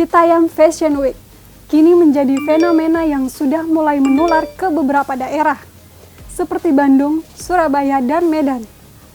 Citayam Fashion Week kini menjadi fenomena yang sudah mulai menular ke beberapa daerah, seperti Bandung, Surabaya, dan Medan.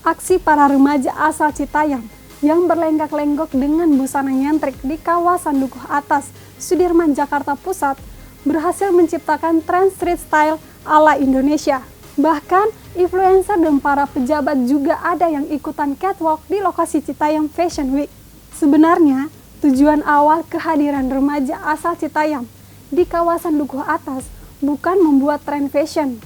Aksi para remaja asal Citayam yang berlenggak-lenggok dengan busana nyentrik di kawasan Dukuh Atas, Sudirman, Jakarta Pusat, berhasil menciptakan tren street style ala Indonesia. Bahkan, influencer dan para pejabat juga ada yang ikutan catwalk di lokasi Citayam Fashion Week. Sebenarnya, tujuan awal kehadiran remaja asal Citayam di kawasan Dukuh Atas bukan membuat tren fashion,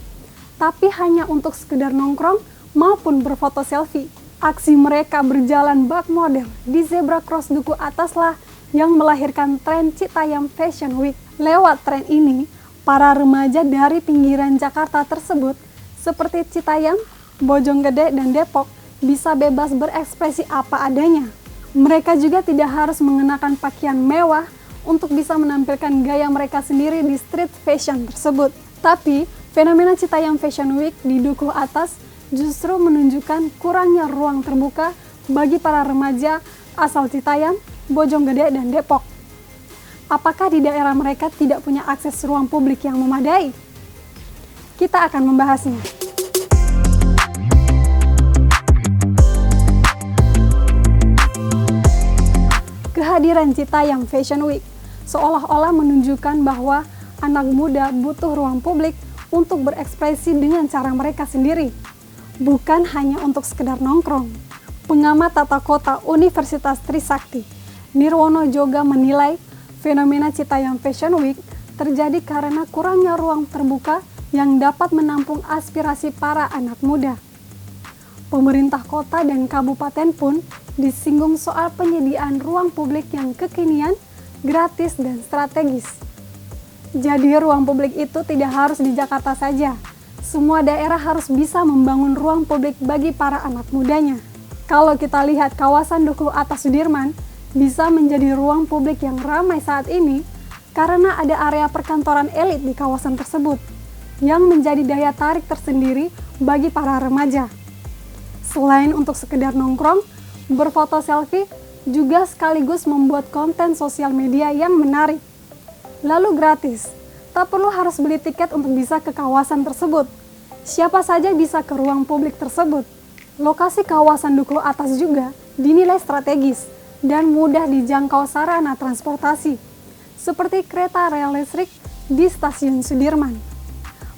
tapi hanya untuk sekedar nongkrong maupun berfoto selfie. Aksi mereka berjalan bak model di zebra cross Dukuh Atas lah yang melahirkan tren Citayam Fashion Week. Lewat tren ini, para remaja dari pinggiran Jakarta tersebut seperti Citayam, Bojonggede, dan Depok bisa bebas berekspresi apa adanya. Mereka juga tidak harus mengenakan pakaian mewah untuk bisa menampilkan gaya mereka sendiri di street fashion tersebut. Tapi, fenomena Citayam Fashion Week di Dukuh Atas justru menunjukkan kurangnya ruang terbuka bagi para remaja asal Citayam, Bojonggede, dan Depok. Apakah di daerah mereka tidak punya akses ruang publik yang memadai? Kita akan membahasnya. Kehadiran Citayam Fashion Week seolah-olah menunjukkan bahwa anak muda butuh ruang publik untuk berekspresi dengan cara mereka sendiri, bukan hanya untuk sekedar nongkrong. Pengamat tata kota Universitas Trisakti, Nirwono Joga menilai fenomena Citayam Fashion Week terjadi karena kurangnya ruang terbuka yang dapat menampung aspirasi para anak muda. Pemerintah kota dan kabupaten pun disinggung soal penyediaan ruang publik yang kekinian, gratis, dan strategis. Jadi ruang publik itu tidak harus di Jakarta saja. Semua daerah harus bisa membangun ruang publik bagi para anak mudanya. Kalau kita lihat kawasan Dukuh Atas Sudirman bisa menjadi ruang publik yang ramai saat ini karena ada area perkantoran elit di kawasan tersebut yang menjadi daya tarik tersendiri bagi para remaja. Selain untuk sekedar nongkrong, berfoto selfie juga sekaligus membuat konten sosial media yang menarik. Lalu gratis, tak perlu harus beli tiket untuk bisa ke kawasan tersebut. Siapa saja bisa ke ruang publik tersebut. Lokasi kawasan Dukuh Atas juga dinilai strategis dan mudah dijangkau sarana transportasi, seperti kereta rel listrik di stasiun Sudirman.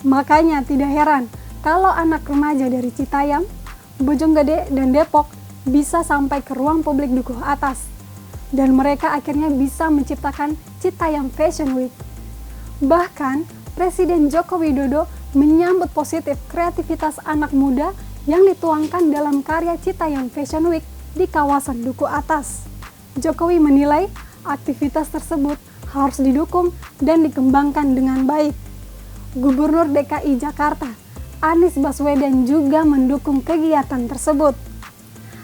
Makanya tidak heran kalau anak remaja dari Citayam, Bojonggede, dan Depok bisa sampai ke ruang publik Dukuh Atas, dan mereka akhirnya bisa menciptakan Citayam Fashion Week. Bahkan, Presiden Joko Widodo menyambut positif kreativitas anak muda yang dituangkan dalam karya Citayam Fashion Week di kawasan Dukuh Atas. Jokowi menilai aktivitas tersebut harus didukung dan dikembangkan dengan baik. Gubernur DKI Jakarta, Anies Baswedan juga mendukung kegiatan tersebut.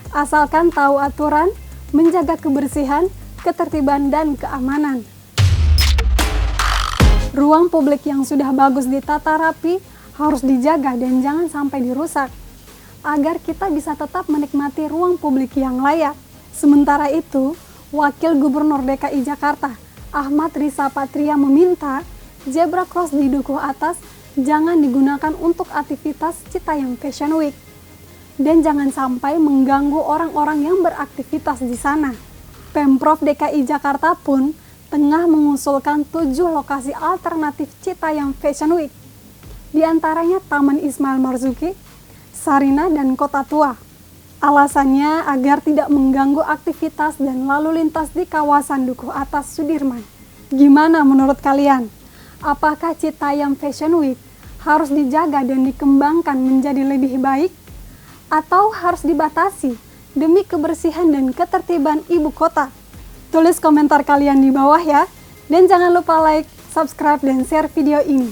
Asalkan tahu aturan, menjaga kebersihan, ketertiban, dan keamanan. Ruang publik yang sudah bagus ditata rapi harus dijaga dan jangan sampai dirusak, agar kita bisa tetap menikmati ruang publik yang layak. Sementara itu, Wakil Gubernur DKI Jakarta, Ahmad Riza Patria meminta zebra cross di Dukuh Atas jangan digunakan untuk aktivitas Citayam Fashion Week dan jangan sampai mengganggu orang-orang yang beraktivitas di sana. Pemprov DKI Jakarta pun tengah mengusulkan 7 lokasi alternatif Citayam Fashion Week, di antaranya Taman Ismail Marzuki, Sarina, dan Kota Tua. Alasannya agar tidak mengganggu aktivitas dan lalu lintas di kawasan Dukuh Atas Sudirman. Gimana menurut kalian? Apakah Citayam Fashion Week harus dijaga dan dikembangkan menjadi lebih baik? Atau harus dibatasi demi kebersihan dan ketertiban ibu kota? Tulis komentar kalian di bawah ya. Dan jangan lupa like, subscribe, dan share video ini.